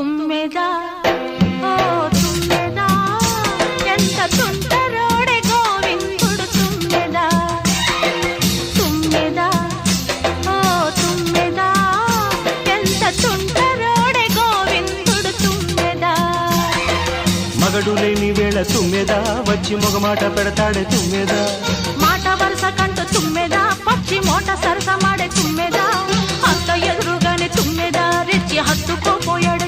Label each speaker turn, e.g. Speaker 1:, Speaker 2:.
Speaker 1: తుమ్మెదా ఓ తుమ్మెదా ఎంత తుంటరోడే గోవిందుడు తుమ్మెదా తుమ్మెదా ఓ తుమ్మెదా ఎంత తుంటరోడే గోవిందుడు తుమ్మెదా
Speaker 2: మగడు లేని వేళ తుమ్మెదా వచ్చి మొగమాట పెడతాడే తుమ్మెదా
Speaker 1: మాట వరుస కంటూ తుమ్మెదా పచ్చి మోట సరస మాడే తుమ్మెదా అంత ఎదురుగానే తుమ్మెదా రెచ్చి హత్తుకోపోయాడు